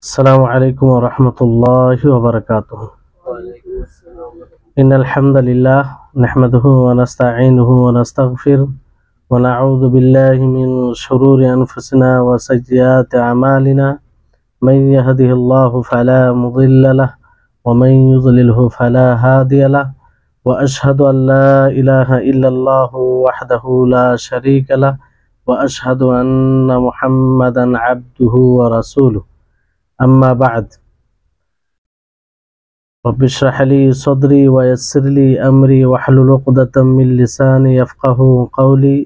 السلام عليكم ورحمة الله وبركاته. إن الحمد لله نحمده ونستعينه ونستغفره ونعوذ بالله من شرور أنفسنا وسيئات أعمالنا من يهده الله فلا مضل له ومن يضلله فلا هادي له وأشهد أن لا إله إلا الله وحده لا شريك له وأشهد أن محمدا عبده ورسوله. أما بعد رب اشرح لي صدري ويسر لي أمري واحلل عقدة من لساني يفقهوا قولي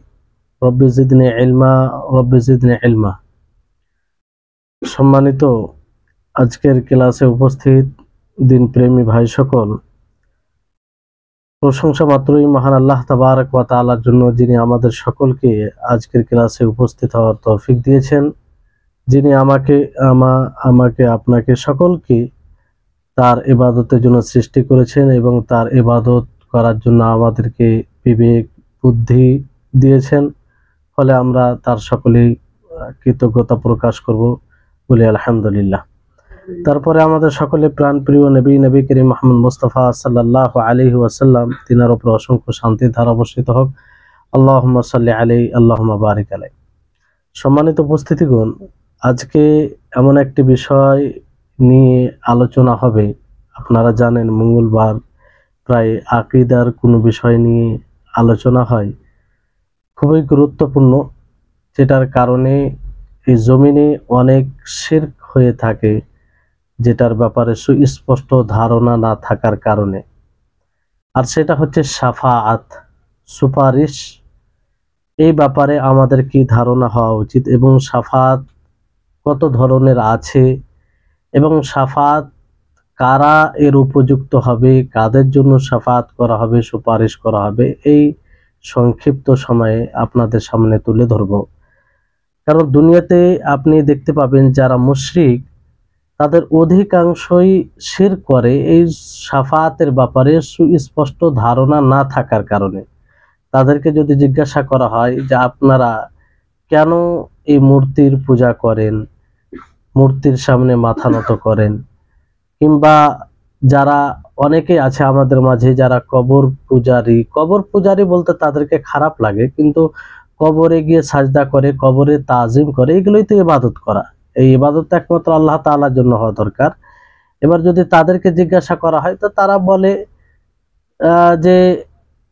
رب زدني علما رب زدني علما। সম্মানিত আজকের ক্লাসে উপস্থিত দিনপ্রেমী ভাই সকল, প্রশংসা মাত্রই মহান আল্লাহ তাবারক ওয়া তাআলার জন্য, যিনি আমাদের সকলকে আজকের ক্লাসে উপস্থিত হওয়ার তৌফিক দিয়েছেন, যিনি আমাকে আপনাকে সকলকে তার ইবাদতের জন্য সৃষ্টি করেছেন এবং তার ইবাদত করার জন্য আমাদেরকে বিবেক বুদ্ধি দিয়েছেন। ফলে আমরা তার সকলেই কৃতজ্ঞতা প্রকাশ করব, বলি আলহামদুলিল্লাহ। তারপরে আমাদের সকলে প্রাণপ্রিয় নবী করিম মুহাম্মদ মুস্তাফা সাল্লাল্লাহু আলাইহি ওয়াসাল্লাম, তিনার উপর অসংখ্য শান্তির ধারা বর্ষিত হোক। আল্লাহুম্মা সাল্লি আলাইহি আল্লাহুম্মা বারিক আলাইহি। সম্মানিত উপস্থিতিগণ, আজকে এমন একটি বিষয় নিয়ে আলোচনা হবে। আপনারা জানেন মঙ্গলবার প্রায় আকীদার কোনো বিষয় নিয়ে আলোচনা হয়, খুবই গুরুত্বপূর্ণ, যেটার কারণে এই জমিনে অনেক শিরক হয়ে থাকে, যেটার ব্যাপারে সুস্পষ্ট ধারণা না থাকার কারণে। আর সেটা হচ্ছে শাফাআত, সুপারিশ। এই ব্যাপারে আমাদের কি ধারণা হওয়া উচিত এবং শাফাআত কত ধরনের আছে এবং শাফাআত কারা এর উপযুক্ত হবে, কাদের জন্য শাফাআত করা হবে, সুপারিশ করা হবে, এই সংক্ষিপ্ত সময়ে আপনাদের সামনে তুলে ধরব। কারণ দুনিয়াতে আপনি দেখতে পাবেন যারা মুশরিক, তাদের অধিকাংশই শিরক করে এই শাফাআতের ব্যাপারে সুস্পষ্ট ধারণা না থাকার কারণে। তাদেরকে যদি জিজ্ঞাসা করা হয় যে আপনারা কেন এই মূর্তির পূজা করেন, মূর্তির সামনে মাথা নত করেন, কিংবা যারা অনেকে আছে আমাদের মাঝে যারা কবর পূজারি বলতে তাদেরকে খারাপ লাগে, কিন্তু কবরে গিয়ে সাজদা করে, কবরে তাজিম করে, এগুলোই তো ইবাদত করা। এই ইবাদত একমাত্র আল্লাহ তাআলার জন্য হওয়া দরকার। এবার যদি তাদেরকে জিজ্ঞাসা করা হয় তো তারা বলে যে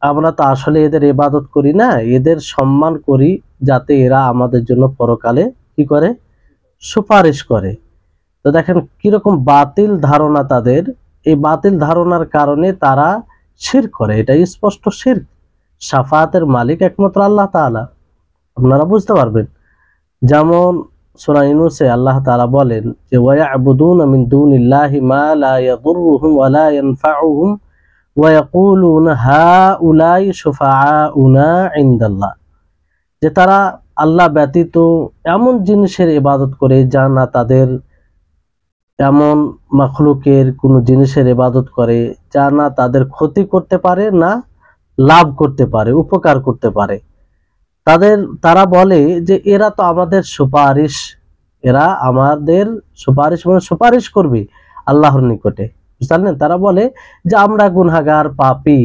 আমরা তো আসলে এদের ইবাদত করি না, এদের সম্মান করি যাতে এরা আমাদের জন্য পরকালে কি করে, সুপারিশ করে। তো দেখেন কিরকম বাতিল ধারণা তাদের। এই বাতিল ধারণার কারণে তারা শিরক করে, এটা স্পষ্ট শিরক। শাফাআতের মালিক একমাত্র আল্লাহ তাআলা, আপনারা বুঝতে পারবেন। যেমন সূরা ইউনূসে আল্লাহ তাআলা বলেন যে ওয়ায়াবুদুনা মিন দুনিল্লাহি মা লা ইয়াদুররুহুম ওয়া লা ইয়ানফাউহুম ওয়া ইয়াকুলুনা হাউলাই শুফাআউনা ইনদাল্লাহ, যে তারা আল্লাহ ব্যতীত এমন জিনিসের ইবাদত করে যা না তাদের, এমন মাখলুকের কোনো জিনিসের ইবাদত করে যা না তাদের ক্ষতি করতে পারে, না লাভ করতে পারে, উপকার করতে পারে। তারা বলে যে এরা তো আমাদের সুপারিশ, এরা আমাদের সুপারিশ মানে সুপারিশ করবে আল্লাহর নিকটে, বুঝলেন। তারা বলে যে আমরা গুনাহগার পাপী,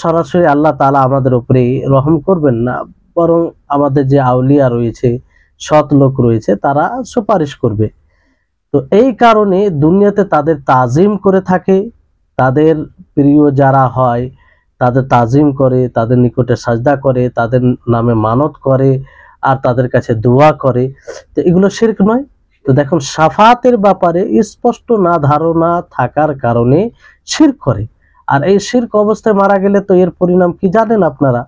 সরাসরি আল্লাহ তাআলা আমাদের উপরে রহম করবেন না, বরং আমাদের যে আউলিয়া রয়েছে, সৎ লোক রয়েছে, তারা সুপারিশ করবে। তো এই কারণে দুনিয়াতে তাদের তাজিম করে থাকে, তাদের প্রিয় যারা হয় তাদের তাজিম করে, তাদের নিকটে সাজদা করে, তাদের নামে মানত করে, আর তাদের কাছে দোয়া করে। তো এগুলো শিরক নয়? তো দেখুন, শাফাআতের ব্যাপারে স্পষ্ট না ধারণা থাকার কারণে শিরক করে। আর এই শিরক অবস্থায় মারা গেলে তো এর পরিণাম কি জানেন আপনারা,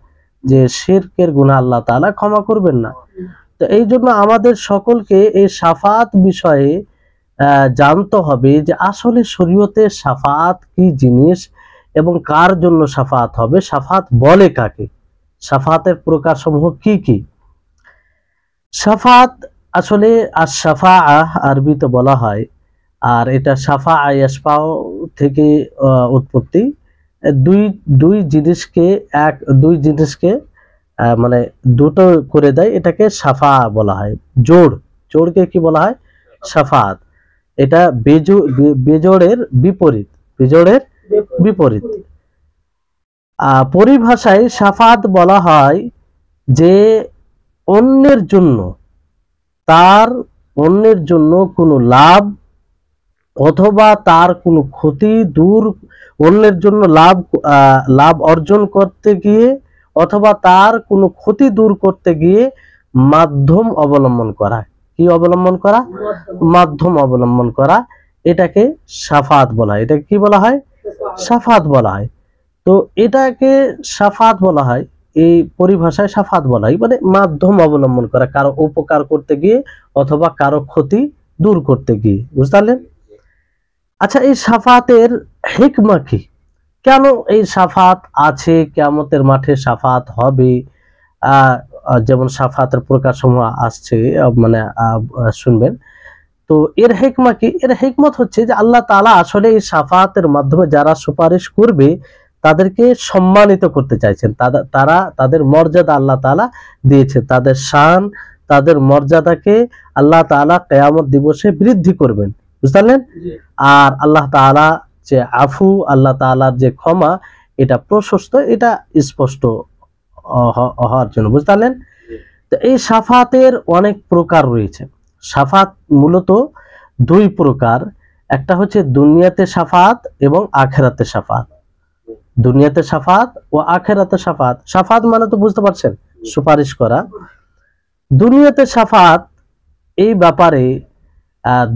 যে শিরকের গুনাহ আল্লাহ তাআলা ক্ষমা করবেন না। তো এই জন্য আমাদের সকলকে এই শাফাআত বিষয়ে জানতে হবে যে আসলে শরীয়তে শাফাআত কি জিনিস এবং কার জন্য শাফাআত হবে, শাফাআত বলে কাকে, শাফাআতের প্রকারসমূহ কি কি। শাফাআত আসলে আশ-শাফাআহ আরবিতে বলা হয়, আর এটা শাফাআ ইয়াশফাউ থেকে উৎপত্তি। দুই জিনিসকে মানে দুটো করে দেয়, এটাকে শাফাআ বলা হয়। জোড়কে কি বলা হয়? শাফাআত। এটা বেজোড়ের বিপরীত, বেজোড়ের বিপরীত। পরিভাষায় শাফাত বলা হয় যে অন্যের জন্য কোনো লাভ অথবা তার কোনো ক্ষতি দূর, অন্যের জন্য লাভ অর্জন করতে গিয়ে অথবা তার কোনো ক্ষতি দূর করতে গিয়ে মাধ্যম অবলম্বন করা। কি অবলম্বন করা? মাধ্যম অবলম্বন করা, এটাকে শাফাত বলা হয়। এটাকে কি বলা হয়? শাফাত বলা হয়। তো এটাকে শাফাত বলা হয়, এই পরিভাষায় শাফাত বলা হয় মানে মাধ্যম অবলম্বন করা, কারো উপকার করতে গিয়ে অথবা কারো ক্ষতি দূর করতে গিয়ে। বুঝতে পারলেন? আচ্ছা, এই শাফাতের হিকমা কি? কেন এই শাফাত আছে? কিয়ামতের মাঠে শাফাত হবে, যেমন শাফাতের প্রকারসমূহ আসছে, মানে শুনবেন। তো এর হিকমা কি? এর হিকমত হচ্ছে যে আল্লাহ তাআলা আসলে এই শাফাতের মাধ্যমে যারা সুপারিশ করবে তাদেরকে সম্মানিত করতে চাইছেন। তাদের মর্যাদা আল্লাহ তাআলা দিয়েছে, তাদের শান, তাদের মর্যাদাকে আল্লাহ তাআলা কিয়ামত দিবসে বৃদ্ধি করবেন। বুঝতে পারলেন? আর আল্লাহ তাআলা যে আফু, আল্লাহ তাআলার যে ক্ষমা, এটা প্রশস্ত, এটা স্পষ্ট হওয়ার জন্য। বুঝতে পারলেন? তো এই শাফাতের অনেক প্রকার রয়েছে। শাফাত মূলত দুই প্রকার, একটা হচ্ছে দুনিয়াতে শাফাত এবং আখেরাতে শাফাত। দুনিয়াতে শাফাত ও আখেরাতে শাফাত। শাফাত মানে তো বুঝতে পারছেন, সুপারিশ করা। দুনিয়াতে শাফাত, এই ব্যাপারে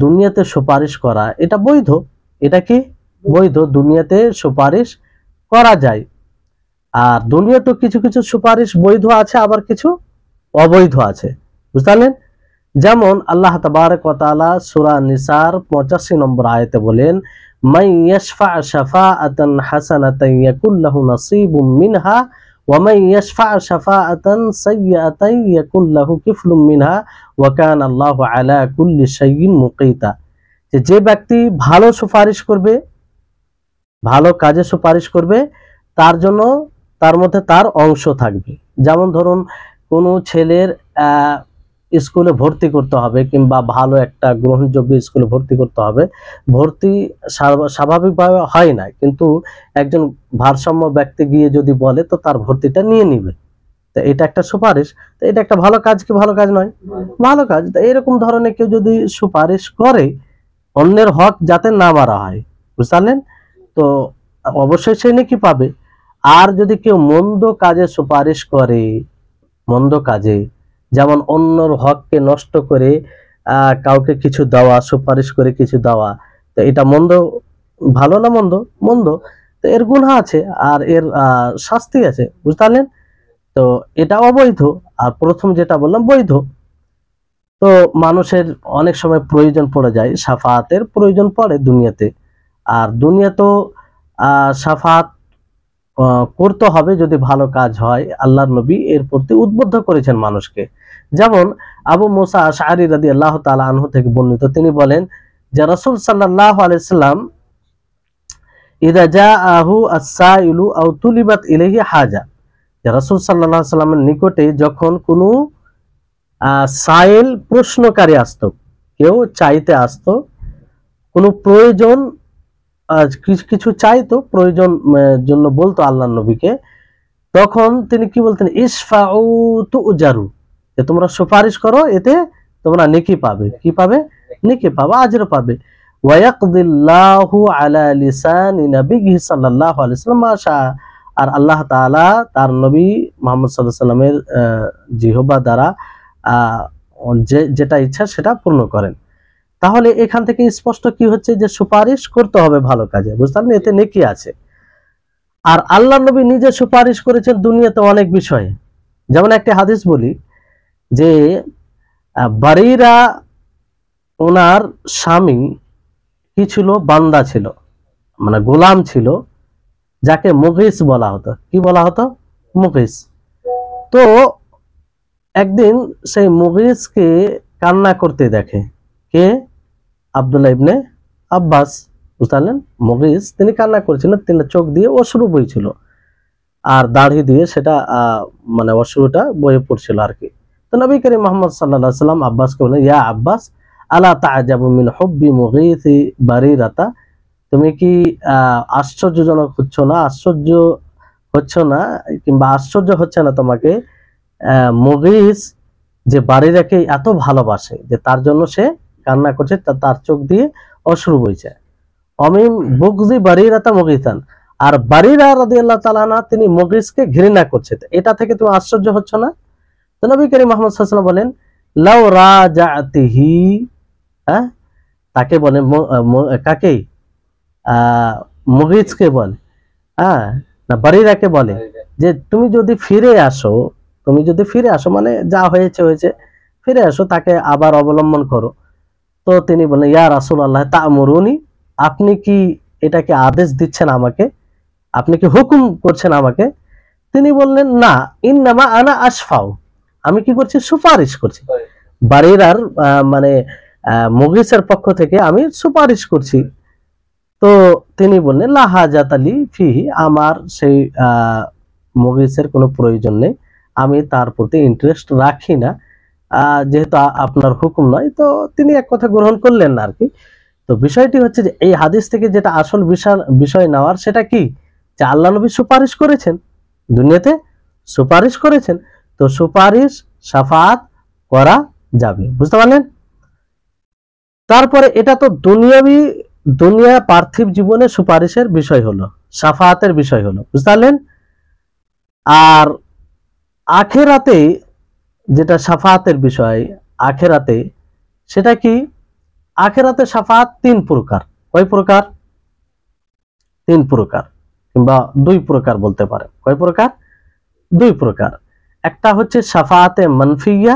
দুনিয়াতে সুপারিশ করা এটা বৈধ। এটা কি? বৈধ। দুনিয়াতে সুপারিশ করা যায়। আর দুনিয়াতে কিছু কিছু সুপারিশ বৈধ আছে, আবার কিছু অবৈধ আছে। বুঝতে পারলেন? যেমন আল্লাহ তাবারক ওয়া তাআলা সূরা নিসার 85 নম্বর আয়াতে বলেন, মান ইয়াশফা শাফাআতান হাসানাতান ইয়াকুল লাহু নাসীবুম মিনহা ওয়া মান ইয়াশফা শাফাআতান সাইয়্যাতান ইয়াকুল লাহু কিফলুম মিনহা ওয়া কানা আল্লাহু আলা কুল্লি শাইইন মুকিতা। যে ব্যক্তি ভালো সুপারিশ করবে, ভালো কাজে সুপারিশ করবে, তার জন্য তার মধ্যে তার অংশ থাকবে। যেমন ধরুন, কোনো ছেলের স্কুলে ভর্তি করতে হবে কিংবা ভালো একটা গ্রহণযোগ্য স্কুলে ভর্তি করতে হবে, ভর্তি স্বাভাবিকভাবে হয় না, কিন্তু একজন ভারসাম্য ব্যক্তি গিয়ে যদি বলে তো তার ভর্তিটা নিয়ে নিবে। তো এটা একটা সুপারিশ। তো এটা একটা ভালো কাজ কি ভালো কাজ নয়? ভালো কাজ। তো এরকম ধরনের কেউ যদি সুপারিশ করে অন্যের হক যাতে না মারা হয়, বুঝতে পারলেন, তো অবশ্যই সে নেকি পাবে। আর যদি কেউ মন্দ কাজে সুপারিশ করে, মন্দ কাজে, যেমন অন্যর হককে নষ্ট করে কাউকে কিছু দেওয়া, সুপারিশ করে কিছু দেওয়া, তো এটা মন্দ, ভালো না মন্দ? মন্দ। তো এর গুনাহ আছে আর এর শাস্তি আছে। বুঝতে পারলেন? তো এটা অবৈধ। আর প্রথম যেটা বললাম বৈধ। তো মানুষের অনেক সময় প্রয়োজন পড়ে যায়, শাফাতের প্রয়োজন পড়ে দুনিয়াতে। আর দুনিয়া তো শাফাত করতে হবে যদি ভালো কাজ হয়। আল্লাহর নবী এর প্রতি উদ্বুদ্ধ করেছেন মানুষকে। যেমন আবু মুসা আশআরী রাদিয়াল্লাহু তাআলা আনহু থেকে বর্ণিত, তিনি বলেন যে রাসূল সাল্লাল্লাহু আলাইহি সাল্লাম ইযা জাআহু আস-সাইলু আও তুলিবাত ইলাইহি হাজা, যে রাসূল সাল্লাল্লাহু আলাইহি সাল্লামের নিকটে যখন কোনো সাইল প্রশ্নকারী আসতো, কেউ চাইতে আসতো, কোনো প্রয়োজন, কিছু চাইতো, প্রয়োজন জন্য বলতো আল্লাহর নবীকে, তখন তিনি কি বলতেন? ইশফাউ তুজারু, যে তোমরা সুপারিশ করো, এতে তোমরা নেকি পাবে। কি পাবে? নেকি পাবে, আজর পাবে। ওয়া ইয়াকদিল্লাহু আলা লিসানি নবিহি সাল্লাল্লাহু আলাইহি ওয়াসাল্লাম মা শা, আর আল্লাহ তাআলা তার নবী মুহাম্মদ সাল্লাল্লাহু আলাইহি ওয়াসাল্লামের জিহবা দ্বারা যেটা ইচ্ছা সেটা পূর্ণ করেন। তাহলে এখান থেকে স্পষ্ট কি হচ্ছে? যে সুপারিশ করতে হবে ভালো কাজে। বুঝতে পারলেন? এতে নেকি আছে। আর আল্লাহ নবী নিজে সুপারিশ করেছেন দুনিয়াতে অনেক বিষয়ে। যেমন একটা হাদিস বলি, যে বারিরা, ওনার স্বামী কি ছিল? বান্দা ছিল, মানে গোলাম ছিল, যাকে মুগিস বলা হতো। কি বলা হতো? মুগিস। তো একদিন সেই মুগিসকে কান্না করতে দেখে। কে? আব্দুল্লাহ ইবনে আব্বাস। বুঝতে পারলেন? মুগিস তিনি কান্না করেছিলেন, তিনি চোখ দিয়ে অশ্রু বইছিল, আর দাড়ি দিয়ে সেটা মানে অশ্রুটা বয়ে পড়ছিল আর কি। তো নবী করিম মুহাম্মদ সাল্লাল্লাহু আলাইহি ওয়াসাল্লাম আব্বাসকে বলেন, ইয়া আব্বাস আলা তাআজাবু মিন হুব্বি মুগীথি বারিরাতা, তুমি কি আশ্চর্যজনক হচ্ছ না, আশ্চর্য হচ্ছ না, কিংবা আশ্চর্য হচ্ছে না তোমাকে মুগীস যে বারিরাকে এত ভালোবাসে যে তার জন্য সে কান্না করছে, তার চোখ দিয়ে অশ্রু বইছে। অমিম বুগজি বারিরাতা মুগীতান, আর বারিরা রাদিয়াল্লাহু তাআলা আনহা তিনি মুগীসকে ঘৃণা করছে, এটা থেকে তুমি আশ্চর্য হচ্ছ না? তো নবী করিম মুহাম্মদ সাল্লাল্লাহু আলাইহি ওয়াসাল্লাম বলেন লাউ রাজাতিহি, হ্যাঁ তাকে বলে কাকে, মুগীসকে বলে, হ্যাঁ না বারিরাকে বলে যে তুমি যদি ফিরে আসো, তুমি যদি ফিরে আসো মানে যা হয়েছে হয়েছে, ফিরে আসো, তাকে আবার অবলম্বন করো। তো তিনি বলেন ইয়া রাসূলুল্লাহ তা'মুরুনি, আপনি কি এটাকে আদেশ দিচ্ছেন আমাকে, আপনি কি হুকুম করছেন আমাকে? তিনি বললেন না, ইন্নামা আনা আশফাউ, আমি কি করছি, সুপারিশ করছি, বারিরার মানে মুগীসের পক্ষ থেকে আমি সুপারিশ করছি। তো তিনি বললেন লা হাজাত আলী ফিহি, আমার সেই মুগীসের কোনো প্রয়োজন নেই, আমি তার প্রতি ইন্টারেস্ট রাখি না, যেহেতু আপনার হুকুম নয়। তো তিনি এক কথা গ্রহণ করলেন না আর কি। তো বিষয়টি হচ্ছে যে এই হাদিস থেকে যেটা আসল বিষয় নেওয়ার, সেটা কি, যে আল্লাহ নবী সুপারিশ করেছেন, দুনিয়াতে সুপারিশ করেছেন, তো সুপারিশ শাফাআত করা যাবে, বুঝতে পারলেন? তারপরে এটা তো দুনিয়া পার্থিব জীবনে সুপারিশের বিষয় হলো, শাফাআতের বিষয় হলো, বুঝতে পারলেন? আর আখিরাতে যেটা শাফাআতের বিষয়, আখিরাতে সেটা কি, আখিরাতে শাফাআত তিন প্রকার। কয় প্রকার? তিন প্রকার, কিংবা দুই প্রকার বলতে পারেন। কয় প্রকার? দুই প্রকার। একটা হচ্ছে শাফাআতে মানফিয়া,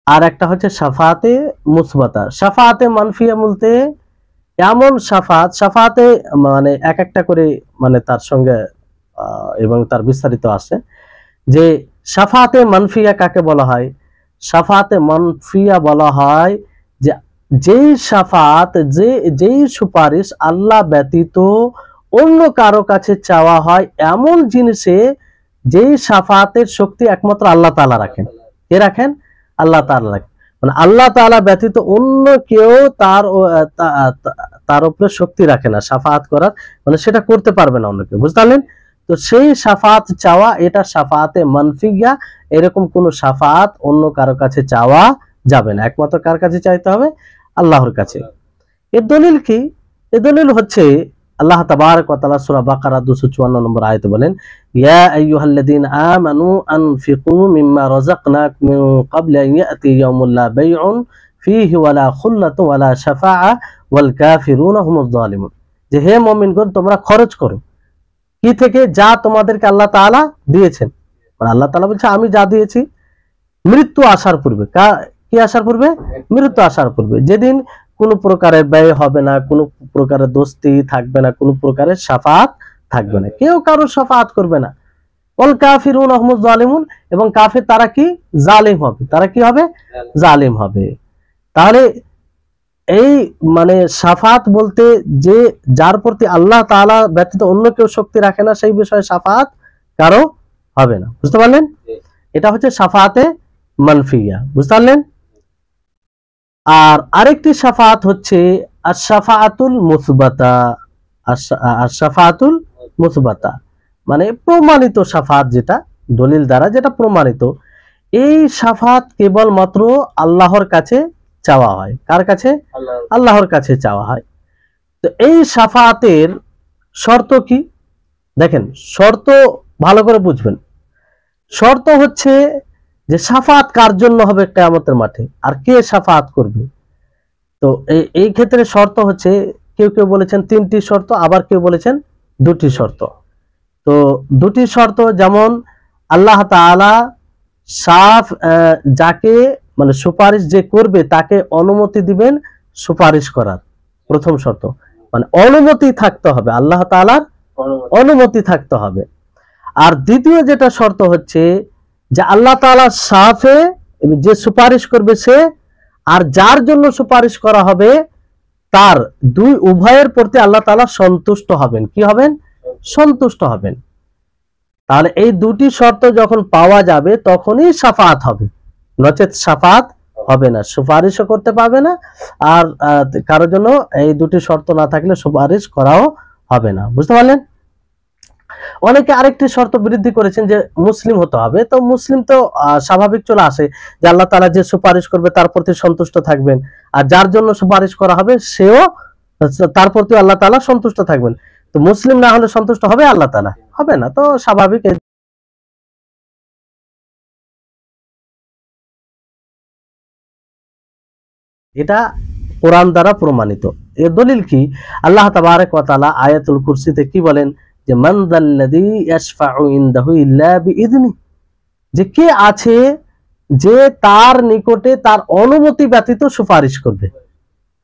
আর একটা হচ্ছে শাফাআতে মুসবাতা। শাফাআতে মানফিয়া বলতে এমন শাফাআতে মানে এক একটা করে মানে তার সঙ্গে এবং তার বিস্তারিত আছে, যে শাফাআতে মানফিয়া কাকে বলা হয়? শাফাআতে মানফিয়া বলা হয় যে যেই শাফাআত, যেই সুপারিশ আল্লাহ ব্যতীত অন্য কারো কাছে চাওয়া হয়, এমন জিনিসে যেই শাফাআতের শক্তি একমাত্র আল্লাহ তাআলা রাখেন। কে রাখেন? আল্লাহ তাআলা রাখেন। মানে আল্লাহ তাআলা ব্যতীত অন্য কেউ তার উপরে শক্তি রাখে না শাফাআত করার, মানে সেটা করতে পারবে না অন্য কেউ, বুঝতে পারলেন? তো সেই শাফাআত চাওয়া, এটা শাফাআতে মানফিয়া। এরকম কোন শাফাআত অন্য কারো কাছে চাওয়া যাবে না, একমাত্র কার কাছে চাইতে হবে? আল্লাহর কাছে। এর দলিল কি? এর দলিল হচ্ছে আল্লাহ তাবারক ওয়া তাআলা সূরা বাকারা 254 নম্বর আয়াতে বলেন ইয়া আইয়ুহাল্লাযীনা আমানু আনফিকু মিম্মা রাযাকনাকুম মিন ক্বাবলি আন ইয়াতি ইয়াউমুন লা বাইউন ফীহি ওয়ালা খুল্লাতু ওয়ালা শাফাআ ওয়াল কাফিরুনা হুমুজ জালিমুন, যে হে মুমিনগণ তোমরা খরচ করো কি থেকে? যা তোমাদেরকে আল্লাহ তাআলা দিয়েছেন। মানে আল্লাহ তাআলা বলছে আমি যা দিয়েছি, মৃত্যু আসার পূর্বে। কি আসার পূর্বে? মৃত্যু আসার পূর্বে, যেদিন কোনো প্রকারের ব্যয় হবে না, কোনো প্রকারের দোস্তি থাকবে না, কোনো প্রকারের শাফাআত থাকবে না, কেউ কারোর শাফাআত করবে না। ওয়াল কাফিরুনা হুমুজ জালিমুন, এবং কাফির তারা কি? জালিম হবে। তারা কি হবে? জালিম হবে। তাহলে এই মানে শাফাআত বলতে যে যার প্রতি আল্লাহ তাআলা ব্যতীত অন্য কেউ শক্তি রাখে না, সেই বিষয়ে শাফাআত কারো হবে না, বুঝতে পারলেন? এটা হচ্ছে শাফাআতে মানফিয়া, বুঝতে পারলেন? আর আরেকটি শাফাআত হচ্ছে আশ-শাফাআতুল মুসবাতা। আশ-শাফাআতুল মুসবাতা মানে প্রমাণিত শাফাআত, যেটা দলিল দ্বারা যেটা প্রমাণিত। এই শাফাআত কেবলমাত্র আল্লাহর কাছে চাওয়া হয়। কার কাছে? আল্লাহর কাছে চাওয়া হয়। তো এই শাফাআতের শর্ত কি? দেখেন, শর্ত ভালো করে বুঝবেন। শর্ত হচ্ছে যে শাফাআত কার জন্য হবে কিয়ামতের মাঠে, আর কে শাফাআত করবে। তো এই ক্ষেত্রে শর্ত হচ্ছে, কেউ কেউ বলেছেন 3টি শর্ত, আবার কেউ বলেছেন 2টি শর্ত। তো 2টি শর্ত, যেমন আল্লাহ তাআলা যাকে মানে সুপারিশ যে করবে তাকে অনুমতি দিবেন সুপারিশ করার, প্রথম শর্ত। মানে অনুমতি থাকতে হবে, আল্লাহ তাআলার অনুমতি থাকতে হবে। আর দ্বিতীয় যেটা শর্ত হচ্ছে যে আল্লাহ তাআলা সাফে, যে সুপারিশ করবে সে, আর যার জন্য সুপারিশ করা হবে তার উভয়ের প্রতি আল্লাহ তাআলা সন্তুষ্ট হবেন। কি হবেন? সন্তুষ্ট হবেন। তাহলে এই 2টি শর্ত যখন পাওয়া যাবে তখনই শাফাআত হবে, নচেত শাফাআত হবে না, সুপারিশও করতে পারবে না। আর কারোর জন্য এই দুটি শর্ত না থাকলে সুপারিশ করাও হবে না। বুঝতে পারলেন? অনেকে আরেকটি শর্ত বৃদ্ধি করেছেন যে মুসলিম হতে হবে। তো মুসলিম তো স্বাভাবিক চলে আসে যে আল্লাহ তাআলা যে সুপারিশ করবে তার প্রতি সন্তুষ্ট থাকবেন, আর যার জন্য সুপারিশ করা হবে সেও তার প্রতি আল্লাহ তাআলা সন্তুষ্ট থাকবেন। তো মুসলিম না হলে সন্তুষ্ট হবে আল্লাহ তাআলা? হবে না। তো স্বাভাবিক এটা কোরআন দ্বারা প্রমাণিত। এর দলিল কি? আল্লাহ তাবারক ওয়া তাআলা আয়াতুল কুরসিতে কি বলেন যে মান যাল্লাযী ইয়াশফাউ ইনদাহু ইল্লা বিইذনি, যে কে আছে যে তার নিকটে তার অনুমতি ব্যতীত সুপারিশ করবে।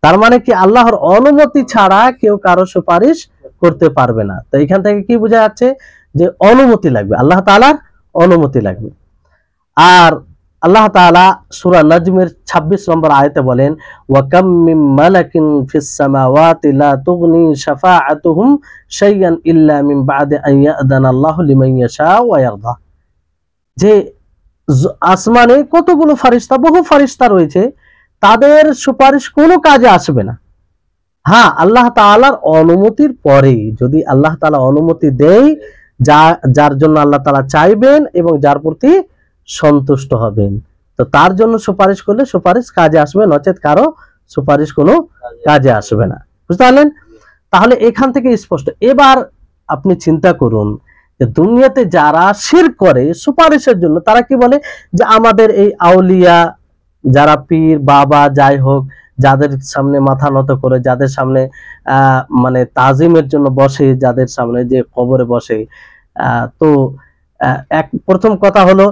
তার মানে কি আল্লাহর অনুমতি ছাড়া কেউ কারো সুপারিশ করতে পারবে না। তো এখান থেকে কি বোঝা যাচ্ছে যে অনুমতি লাগবে, আল্লাহ তাআলার অনুমতি লাগবে। আর আল্লাহ তাআলা সূরা নাজমের 26 নম্বর আয়াতে বলেন ওয়া কাম মিন মালাকিন ফিস সামাওয়াতি লা তুগনি শাফাআতুহুম শাইআন ইল্লা মিন বা'দি আন ইয়া'দানা আল্লাহু লিমান ইয়াশা ওয়া ইয়ারদা, যে আসমানে কতগুলো ফেরেশতা, বহু ফেরেশতা রয়েছে, তাদের সুপারিশ কোনো কাজে আসবে না। হ্যাঁ, আল্লাহ তাআলার অনুমতির পরে, যদি আল্লাহ তাআলা অনুমতি দেয়, যার জন্য আল্লাহ তাআলা চাইবেন এবং যার প্রতি সন্তুষ্ট হবেন, তো তার জন্য সুপারিশ করলে সুপারিশ কাজে আসবে, নচেত কারো সুপারিশ কোনো কাজে আসবে না। বুঝতে পারলেন? তাহলে এখান থেকে স্পষ্ট। এবার আপনি চিন্তা করুন যে দুনিয়াতে যারা শিরক করে সুপারিশের জন্য, তারা কি বলে যে আমাদের এই আউলিয়া, যারা পীর বাবা যাই হোক, যাদের সামনে মাথা নত করে, যাদের সামনে মানে তাজিমের জন্য বসে, যাদের সামনে যে কবরে বসে, তো এক প্রথম কথা হলো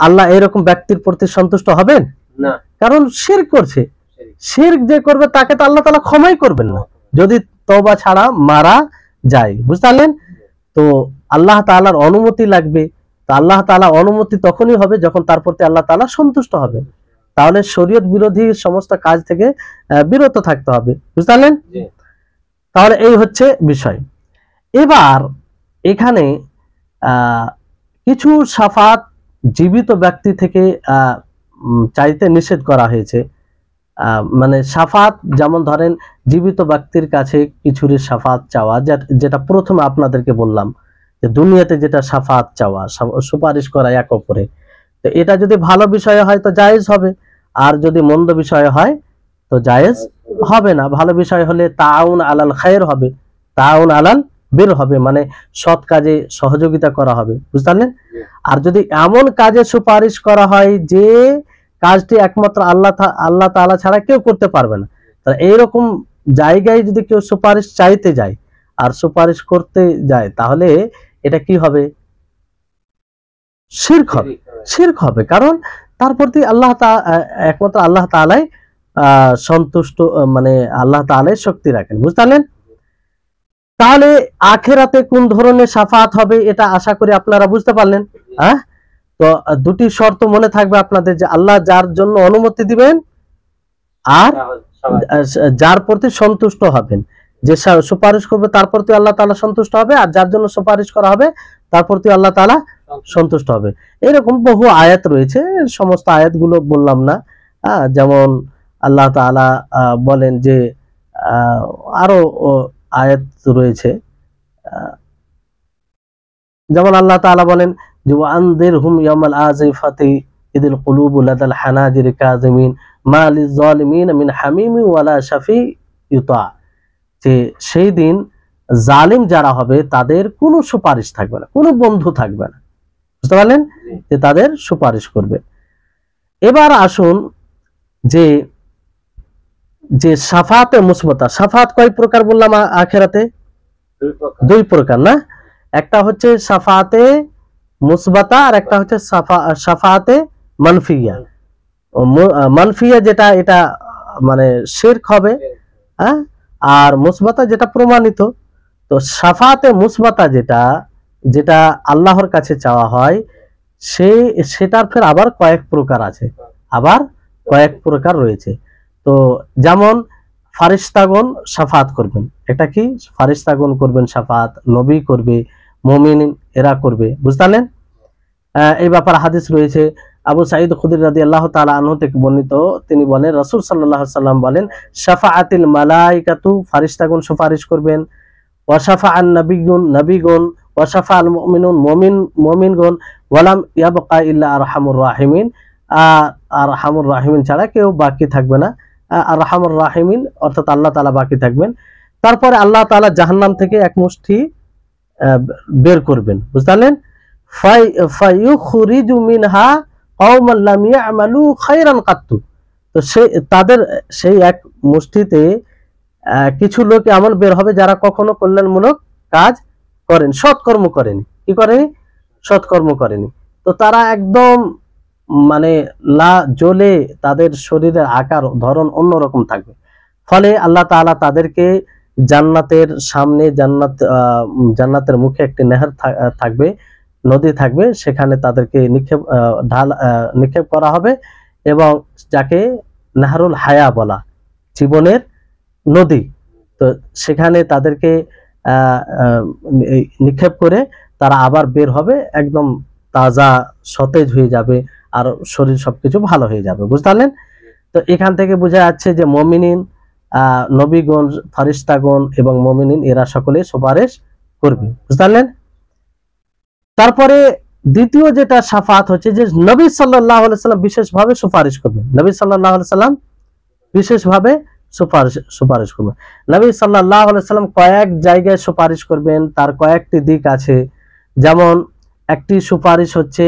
আল্লাহ এরকম ব্যক্তির প্রতি সন্তুষ্ট হবেন না, কারণ শিরক করছে। শিরক যে করবে তাকে তো আল্লাহ তাআলা ক্ষমাই করবেন না যদি তওবা ছাড়া মারা যায়। বুঝতে পারলেন? তো আল্লাহ তাআলার অনুমতি লাগবে। তো আল্লাহ তাআলা অনুমতি তখনই হবে যখন তার প্রতি আল্লাহ তাআলা সন্তুষ্ট হবে। তাহলে শরীয়ত বিরোধী সমস্ত কাজ থেকে বিরত থাকতে হবে। বুঝতে পারলেন? তাহলে এই হচ্ছে বিষয়। এবার এখানে কিছু শাফাত জীবিত ব্যক্তি থেকে চাইতে নিষেধ করা হয়েছে। মানে শাফাত, যেমন ধরেন জীবিত ব্যক্তির কাছে কিছুর শাফাত চাওয়া, যেটা প্রথমে আপনাদেরকে বললাম যে দুনিয়াতে যেটা শাফাত চাওয়া, সুপারিশ করা এক অপরে, তো এটা যদি ভালো বিষয় হয় তো জায়েজ হবে, আর যদি মন্দ বিষয় হয় তো জায়েজ হবে না। ভালো বিষয় হলে তাআউন আলাল খায়র হবে, তাআউন আলাল বির হবে, মানে সৎ কাজে সহযোগিতা করা হবে। বুঝতে পারলেন? আর যদি এমন কাজে সুপারিশ করা হয় যে কাজটি একমাত্র আল্লাহ তাআলা ছাড়া কেউ করতে পারবে না, তাহলে এইরকম জায়গায় যদি কেউ সুপারিশ চাইতে যায় আর সুপারিশ করতে যায়, তাহলে এটা কি হবে? শিরক হবে। শিরক হবে, কারণ তার প্রতি একমাত্র আল্লাহ তাআলাই সন্তুষ্ট, মানে আল্লাহ তাআলাই শক্তি রাখেন। বুঝতে পারলেন? তাহলে আখিরাতে কোন ধরনের শাফাআত হবে এটা আশা করি আপনারা বুঝতে পারলেন। হ্যাঁ, তো দুটি শর্ত মনে থাকবে আপনাদের, যে আল্লাহ যার জন্য অনুমতি দিবেন আর যার প্রতি সন্তুষ্ট হবেন, যে সুপারিশ করবে তার প্রতি আল্লাহ তাআলা সন্তুষ্ট হবে, আর যার জন্য সুপারিশ করা হবে তার প্রতি আল্লাহ তাআলা সন্তুষ্ট হবে। এরকম বহু আয়াত রয়েছে, সমস্ত আয়াতগুলো বললাম না। যেমন আল্লাহ তাআলা বলেন যে আরো আয়াত রয়েছে, যেমন আল্লাহ তাআলা বলেন যে ওয়ানদিরহুম ইয়াওমাল আযিফাতি ইদিল কুলুবু লাদাল হানাজিরি কাযিমিন মা লিয-যালিমিন মিন হামিমি ওয়ালা শাফি ইউতা, যে সেই দিন জালিম যারা হবে তাদের কোনো সুপারিশ থাকবে না, কোনো বন্ধু থাকবে না। বুঝতে পারলেন? যে তাদের সুপারিশ করবে। এবার আসুন যে যে শাফাতে মুসবাতা, শাফাত কয় প্রকার বললাম আখিরাতে? দুই প্রকার না? একটা হচ্ছে শাফাতে মুসবাতা আর একটা হচ্ছে শাফাতে মানফিয়া। মানফিয়া যেটা, এটা মানে শিরক হবে, হ্যাঁ, আর মুসবাতা যেটা প্রমাণিত। তো শাফাতে মুসবাতা যেটা আল্লাহর কাছে চাওয়া হয়, সেটার ফের আবার কয়েক প্রকার আছে, আবার কয়েক প্রকার রয়েছে। তো যেমন ফারিস্তাগণ শাফাত করবেন, এটা কি? ফারিস্তাগণ করবেন শাফাত, নবী করবে, মুমিন এরা করবে। বুঝতে পারলেন? এই ব্যাপারে হাদিস রয়েছে আবু সাঈদ খুদরি রাদিয়াল্লাহু তাআলা আনহু থেকে বর্ণিত, তিনি বলেন রাসূল সাল্লাল্লাহু আলাইহি সাল্লাম বলেন, শাফাআতিল মালাইকাতু, ফেরেশতাগণ সুপারিশ করবেন, ওয়া শাফাআন নাবিয়্যুন, নবীগণ, ওয়া শাফাআল মুমিনুন, মুমিনগণ, ওয়ালাম ইয়াবকা ইল্লা আরহামুর রাহিমিন, আরহামুর রাহিমিন ছাড়া কেউ বাকি থাকবে না। আরহামুর রাহিমিন অর্থাৎ আল্লাহ তাআলা বাকি থাকবেন। তারপরে আল্লাহ তাআলা জাহান্নাম থেকে এক মুষ্টি বের করবেন, বুঝলেন? ফায়ুখরিজু মিনহা কওমান লাম ইয়ামালু খায়রান কাত্তু। তো তাদের সেই এক মুষ্টিতে কিছু লোক এমন বের হবে যারা কখনো কল্যাণমূলক কাজ করেন, সৎকর্ম করেনি। কি করেনি? সৎকর্ম করেনি। তো তারা একদম মানে জ্বলে, তাদের শরীরের আকার ধরন অন্যরকম থাকবে। ফলে আল্লাহ তাআলা তাদেরকে জান্নাতের সামনে, জান্নাতের মুখে একটি নেহের থাকবে, নদী থাকবে, সেখানে তাদেরকে নিক্ষেপ করা হবে, এবং যাকে নাহরুল হায়া বলা, জীবনের নদী। তো সেখানে তাদেরকে নিক্ষেপ করে তারা আবার বের হবে, একদম তাজা সতেজ হয়ে যাবে, আর শরীর সবকিছু ভালো হয়ে যাবে, বুঝতে পারলেন? তো এখান থেকে বোঝা যাচ্ছে যে মুমিনিন, নবীগণ, ফেরেশতাগণ এবং মুমিনিন এরা সকলে সুপারিশ করবে, বুঝতে পারলেন? তারপরে দ্বিতীয় যেটা শাফাত হচ্ছে যে নবী সাল্লাল্লাহু আলাইহি সাল্লাম বিশেষভাবে সুপারিশ করবেন। নবী সাল্লাল্লাহু আলাইহি সাল্লাম বিশেষভাবে সুপারিশ করবেন। নবী সাল্লাল্লাহু আলাইহি সাল্লাম কয়েক জায়গায় সুপারিশ করবেন, তার কয়েকটি দিক আছে। যেমন একটি সুপারিশ হচ্ছে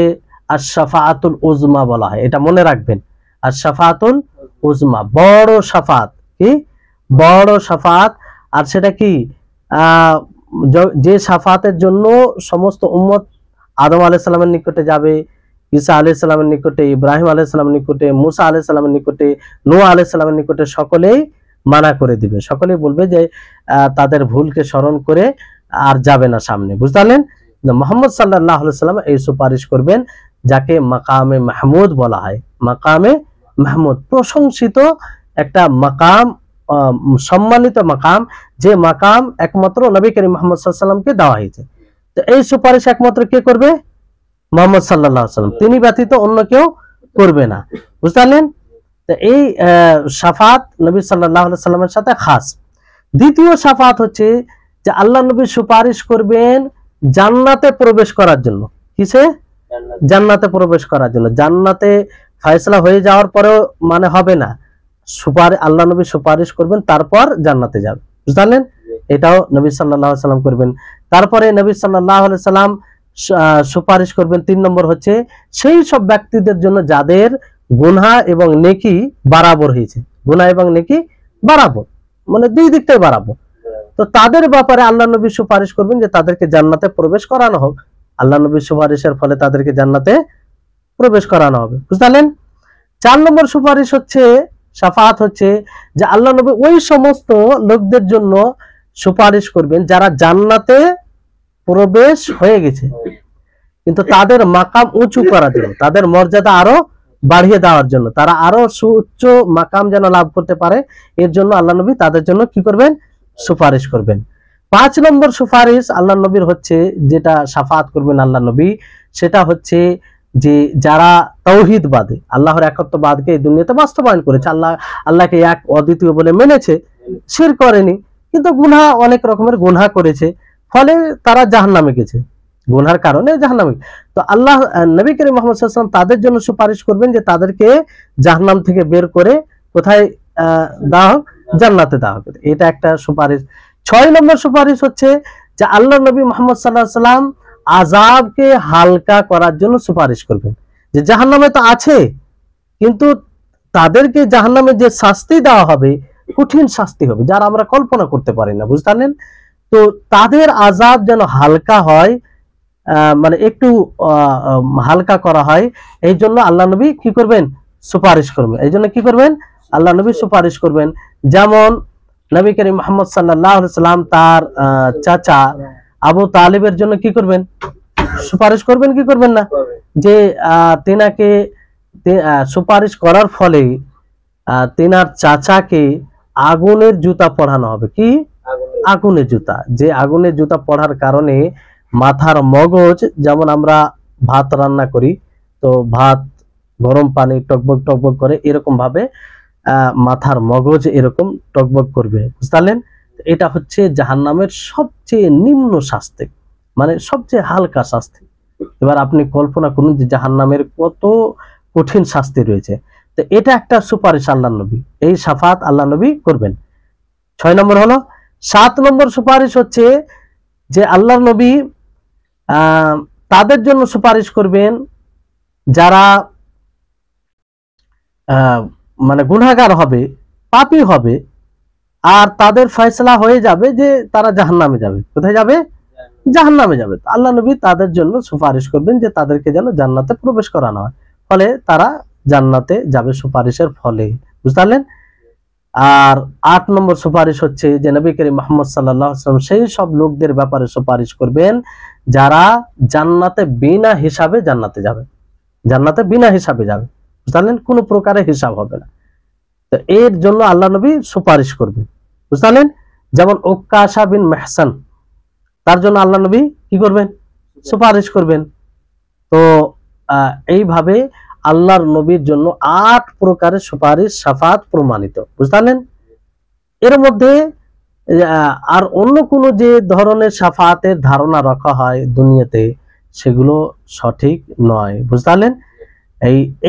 আশ-শাফাআতুল উজমা বলা হয়, এটা মনে রাখবেন। আশ-শাফাআতুল উজমা, বড় শাফাত। কি? বড় শাফাত। আর সেটা কি? যে শাফাতের জন্য সমস্ত উম্মত আদম আলাইহিস সালামের নিকটে যাবে, ঈসা আলাইহিস সালামের নিকটে, ইব্রাহিম আলাইহিস সালামের নিকটে, মুসা আলাইহিস সালামের নিকটে, নূহ আলাইহিস সালামের নিকটে, সকলেই মানা করে দিবে। সকলেই বলবে যে তাদের ভুলকে স্মরণ করে আর যাবে না সামনে, বুঝতে পারলেন? মুহাম্মদ সাল্লাল্লাহু আলাইহি সাল্লাম এই সুপারিশ করবেন, যাকে মাকামে মাহমুদ বলা হয়। মাকামে মাহমুদ, প্রশংসিত একটা মাকাম, সম্মানিত মাকাম, যে মাকাম একমাত্র নবী করিম মুহাম্মদ সাল্লাল্লাহু আলাইহি সাল্লামকে দেওয়া হয়েছে। তো এই সুপারিশ একমাত্র কে করবে? মুহাম্মদ সাল্লাল্লাহু আলাইহি সাল্লাম, তিনি ব্যতীত অন্য কেউ করবে না, বুঝতে পারলেন? তো এই শাফাত নবী সাল্লাল্লাহু আলাইহি সাল্লামের সাথে খাস। দ্বিতীয় শাফাত হচ্ছে যে আল্লাহ নবী সুপারিশ করবেন জান্নাতে প্রবেশ করার জন্য। কিসে? জান্নাতে প্রবেশ করার জন্য। জান্নাতে ফয়সালা হয়ে যাওয়ার পরেও মানে হবে না, আল্লাহ নবী সুপারিশ করবেন, তারপর জান্নাতে যাবে, বুঝতে পারলেন? এটাও নবী সাল্লাল্লাহু আলাইহি সাল্লাম করবেন। তারপরে নবী সাল্লাল্লাহু আলাইহি সাল্লাম সুপারিশ করবেন 3 নম্বর হচ্ছে সেই সব ব্যক্তিদের জন্য যাদের গুনাহ এবং নেকি বরাবর হয়েছে। গুনাহ এবং নেকি বরাবর, মানে দুই দিকটাই বরাবর। তো তাদের ব্যাপারে আল্লাহ নবী সুপারিশ করবেন যে তাদেরকে জান্নাতে প্রবেশ করানো হোক। আল্লাহ নবীর সুপারিশের ফলে তাদেরকে জান্নাতে প্রবেশ করানো হবে, বুঝতে পারলেন? 4 নম্বর সুপারিশ হচ্ছে, শাফাত হচ্ছে যে আল্লাহ নবী ওই সমস্ত লোকদের জন্য সুপারিশ করবেন যারা জান্নাতে প্রবেশ হয়ে গেছে, কিন্তু তাদের মাকাম উঁচু করার জন্য, তাদের মর্যাদা আরো বাড়িয়ে দেওয়ার জন্য, তারা আরো সুউচ্চ মাকাম যেন লাভ করতে পারে, এর জন্য আল্লাহ নবী তাদের জন্য কি করবেন? সুপারিশ করবেন। 5 নম্বর সুপারিশ আল্লাহ নবীর হচ্ছে, যেটা শাফাত করবেন আল্লাহ নবী, সেটা হচ্ছে যে যারা তাওহীদবাদী, আল্লাহর একত্ববাদকে এই দুনিয়াতে বাস্তবায়ন করেছে, আল্লাহকে এক অদ্বিতীয় বলে মেনেছে, শিরক করেনি, কিন্তু গুনাহ, অনেক রকমের গুনাহ করেছে, ফলে তারা জাহান্নামে গেছে, গুনার কারণে জাহান্নামে। তো আল্লাহ নবী করিম মুহাম্মদ সাল্লাল্লাহু আলাইহি ওয়াসাল্লাম তাদের জন্য সুপারিশ করবেন যে তাদেরকে জাহান্নাম থেকে বের করে কোথায় দেওয়া হোক? জান্নাতে দেওয়া হোক। এটা একটা সুপারিশ। 6 নম্বর সুপারিশ হচ্ছে যে আল্লাহ নবী মুহাম্মদ সাল্লাল্লাহু আলাইহি ওয়াসাল্লাম আযাবকে হালকা করার জন্য সুপারিশ করবেন, যে জাহান্নামে তো আছে, কিন্তু তাদেরকে জাহান্নামে যে শাস্তি দেওয়া হবে, কঠিন শাস্তি হবে, যারা আমরা কল্পনা করতে পারি না, বুঝতে পারলেন? তো তাদের আযাব যেন হালকা হয়, মানে একটু হালকা করা হয়, এই জন্য আল্লাহ নবী কি করবেন? সুপারিশ করবেন। এই জন্য কি করবেন? আল্লাহ নবী সুপারিশ করবেন। যেমন নবী করিম মুহাম্মদ সাল্লাল্লাহু আলাইহি সাল্লাম তার চাচা আবু তালিবের জন্য কি করবেন? সুপারিশ করবেন কি করবেন না? যে তিনাকে সুপারিশ করার ফলে তিনার চাচাকে আগুনের জুতা পরানো হবে। কি? আগুনের জুতা। যে আগুনের জুতা পড়ার কারণে মাথার মগজ, যেমন আমরা ভাত রান্না করি, তো ভাত গরম পানি টকবক টকবক করে এরকম ভাবে মাথার মগজ এরকম টকবক করবে, বুঝতে পারলেন? এটা হচ্ছে জাহান্নামের সবচেয়ে নিম্ন শাস্তি, মানে সবচেয়ে হালকা শাস্তি। এবার আপনি কল্পনা করুন যে জাহান্নামের কত কঠিন শাস্তি রয়েছে। তো এটা একটা সুপারিশ আল্লাহ নবী, এই শাফাত আল্লাহ নবী করবেন। 6 নম্বর হলো। 7 নম্বর সুপারিশ হচ্ছে যে আল্লাহ নবী তাদের জন্য সুপারিশ করবেন যারা মানে গুনাহগার হবে, পাপী হবে, আর তাদের ফয়সালা হয়ে যাবে যে তারা জাহান্নামে যাবে। কোথায় যাবে? জাহান্নামে যাবে। আল্লাহ নবী তাদের জন্য সুপারিশ করবেন যে তাদেরকে যেন জান্নাতে প্রবেশ করানো হয়, ফলে তারা জান্নাতে যাবে সুপারিশের ফলে, বুঝতে পারলেন? আর 8 নম্বর সুপারিশ হচ্ছে যে নবী করিম মুহাম্মদ সাল্লাল্লাহু আলাইহি ওয়াসাল্লাম সেই সব লোকদের ব্যাপারে সুপারিশ করবেন যারা জান্নাতে বিনা হিসাবে জান্নাতে যাবে, জান্নাতে বিনা হিসাবে যাবে, বুঝতে পারলেন? কোনো প্রকারের হিসাব হবে না। তো এর জন্য আল্লাহ নবী সুপারিশ করবেন, বুঝতে পারলেন? যেমন উকাশা বিন মেহসান, তার জন্য আল্লাহ নবী কি করবেন? সুপারিশ করবেন। তো এইভাবে আল্লাহর নবীর জন্য 8 প্রকারের সুপারিশ শাফাত প্রমাণিত, বুঝতে পারলেন? এর মধ্যে আর অন্য কোনো যে ধরনের শাফাতের ধারণা রাখা হয় দুনিয়াতে সেগুলো সঠিক নয়, বুঝতে পারলেন?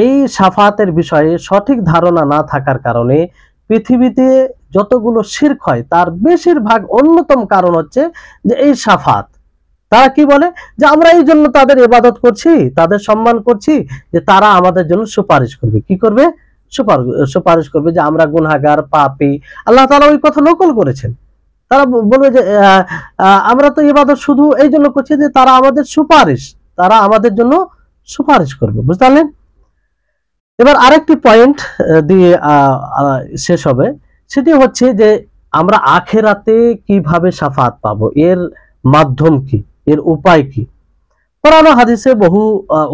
এই শাফাতের বিষয়ে সঠিক ধারণা না থাকার কারণে পৃথিবীতে যতগুলো শিরক হয় তার বেশিরভাগ অন্যতম কারণ হচ্ছে যে এই শাফাত। তারা কি বলে যে আমরা এই জন্য তাদের ইবাদত করছি, তাদের সম্মান করছি যে তারা আমাদের জন্য সুপারিশ করবে। কি করবে? সুপারিশ করবে যে আমরা গুনাহগার, পাপী। আল্লাহ তাআলা ওই কথা নকল করেছেন। তারা বলবে যে আমরা তো ইবাদত শুধু এই জন্য করছি যে তারা আমাদের সুপারিশ, তারা আমাদের জন্য সুপারিশ করবে, বুঝতে পারলেন? এবার আরেকটি পয়েন্ট দিয়ে শেষ হবে, সেটি হচ্ছে যে আমরা আখিরাতে কিভাবে শাফাত পাবো, এর মাধ্যম কি, এর উপায় কি? কোরআন ও হাদিসে বহু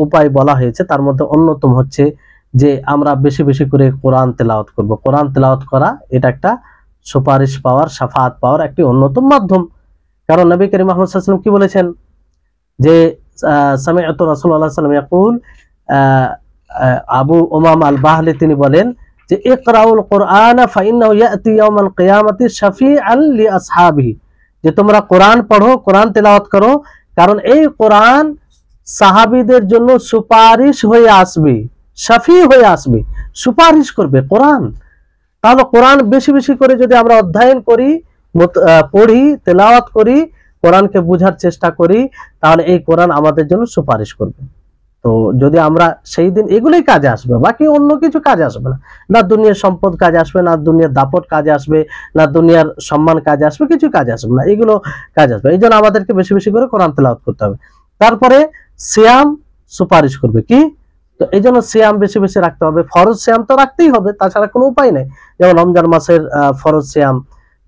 উপায় বলা হয়েছে, তার মধ্যে অন্যতম হচ্ছে যে আমরা বেশি বেশি করে কোরআন তেলাওয়াত করব। কোরআন তেলাওয়াত করা এটা একটা সুপারিশ পাওয়ার, শাফাত পাওয়ার একটি অন্যতম মাধ্যম। কারণ নবী করিম মুহাম্মদ সাল্লাল্লাহু আলাইহি ওয়াসাল্লাম কি বলেছেন যে সামি'তু রাসূলুল্লাহ সাল্লাল্লাহু আলাইহি ওয়াসাল্লাম ইয়াকুল, আবু উমামা আল বাহলি তিনি বলেন যে ইকরাউল কুরআনা ফাইন্নাহু ইয়াতি ইয়াউমাল কিয়ামাতি শাফিআন লি আসহাবিহি, যে তোমরা কোরআন পড়ো, কোরআন তেলাওয়াত করো, কারণ এই কোরআন সাহাবীদের জন্য সুপারিশ হয়ে আসবে, শাফি হয়ে আসবে, সুপারিশ করবে কোরআন। তাহলে কোরআন বেশি বেশি করে যদি আমরা অধ্যয়ন করি, পড়ি, তেলাওয়াত করি, কোরআনকে বোঝার চেষ্টা করি, তাহলে এই কোরআন আমাদের জন্য সুপারিশ করবে। তো যদি আমরা সেই দিন এগুলোই কাজে আসবে, বাকি অন্য কিছু কাজে আসবে না। না দুনিয়ার সম্পদ কাজে আসবে, না দুনিয়ার দাপট কাজে আসবে, না দুনিয়ার সম্মান কাজে আসবে, কিছু কাজে আসবে না, এগুলো কাজে আসবে। এই জন্য আমাদেরকে বেশি বেশি করে কোরআন তেলাওয়াত করতে হবে। তারপরে সিয়াম সুপারিশ করবে কি? তো এই জন্য সিয়াম বেশি বেশি রাখতে হবে। ফরজ সিয়াম তো রাখতেই হবে, তাছাড়া কোনো উপায় নেই। যেমন রমজান মাসের ফরজ সিয়াম,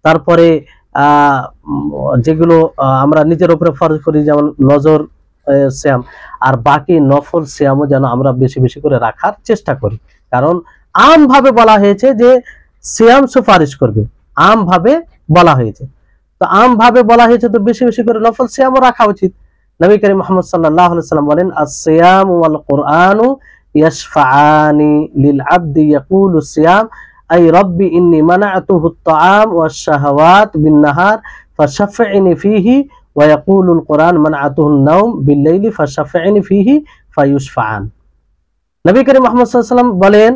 তারপরে যেগুলো আমরা নিজের উপরে ফরজ করি যেমন নজর সিয়াম, আর বাকি নফল সিয়ামও যেন আমরা বেশি বেশি করে রাখার চেষ্টা করি। কারণ আমভাবে বলা হয়েছে যে সিয়াম সুপারিশ করবে, আমভাবে বলা হয়েছে। তো আমভাবে বলা হয়েছে তো বেশি বেশি করে নফল সিয়ামও রাখা উচিত। নবী করিম মুহাম্মদ সাল্লাল্লাহু আলাইহি ওয়াসাল্লাম বলেন আস-সিয়াম ওয়াল কুরআনু ইয়াশফাআনি লিল আবদি ইয়াকুলু সিয়াম আই রাব্বি ইন্নী মানা'তুহু আত-তা'আম ওয়াশ-শাহাওয়াত বিন-নাহার ফাশাফি'নি ফীহি ওয়া ইয়াকুলুল কুরআন মানা'তুহু আন-নাওম বিল-লাইলি ফাশাফি'নি ফীহি ফায়ুশফা'আন। নবী করিম মুহাম্মদ সাল্লাল্লাহু আলাইহি ওয়াসাল্লাম বলেন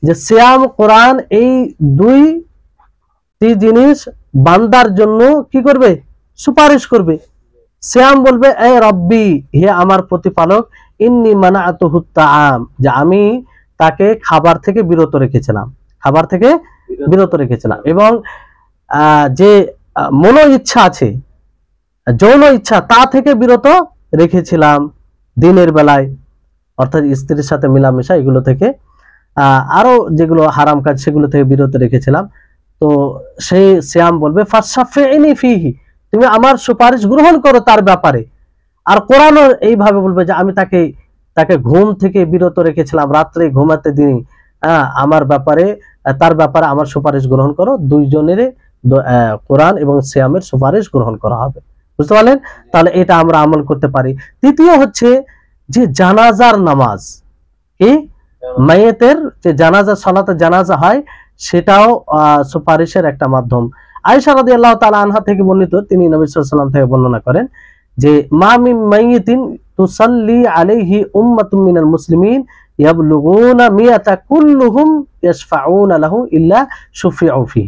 যে সিয়াম, কোরআন এই দুইটি জিনিস বান্দার জন্য কি করবে? সুপারিশ করবে। সিয়াম বলবে এ রব্বি, হে আমার প্রতিপালক, ইন্নী মানা'তুহু আত-তা'আম, যে আমি তাকে খাবার থেকে বিরত রেখেছিলাম, খাবার থেকে বিরত রেখেছিলাম, এবং যে মনো ইচ্ছা আছে, যৌন ইচ্ছা, তা থেকে বিরত রেখেছিলাম দিনের বেলায়, অর্থাৎ স্ত্রীর সাথে মিলামেশা এগুলো থেকে, আরো যেগুলো হারাম কাজ সেগুলো থেকে বিরত রেখেছিলাম। তো সেই সিয়াম বলবে ফাশাফি'নি ফীহি, তুমি আমার সুপারিশ গ্রহণ করো তার ব্যাপারে। আর কোরআনও এইভাবে বলবে যে আমি তাকে ঘুম থেকে বিরত রেখেছিলাম, রাত্রে ঘুমাতে দিই, আমার ব্যাপারে, তার ব্যাপারে আমার সুপারিশ গ্রহণ করো। দুইজনের কোরআন এবং সিয়ামের সুপারিশ গ্রহণ করা হবে, বুঝতে পারলেন? তাহলে এটা আমরা আমল করতে পারি। তৃতীয় হচ্ছে যে জানাজার নামাজ, কি মাইয়েতের যে জানাজা, সালাতে জানাজা হয়, সেটাও সুপারিশের একটা মাধ্যম। আয়েশা রাদিয়াল্লাহু তাআলা আনহা থেকে বর্ণিত, তিনি নবী সাল্লাল্লাহু আলাইহি ওয়াসাল্লাম থেকে বর্ণনা করেন যে মা মিন মাইয়িতিন তুসাল্লি আলাইহি উম্মাতুম মিনাল মুসলিমিন ইয়াবলুগুনা মিয়াতা কুল্লুহুম ইয়াশফাউনা লাহু ইল্লা শুফিউ ফি।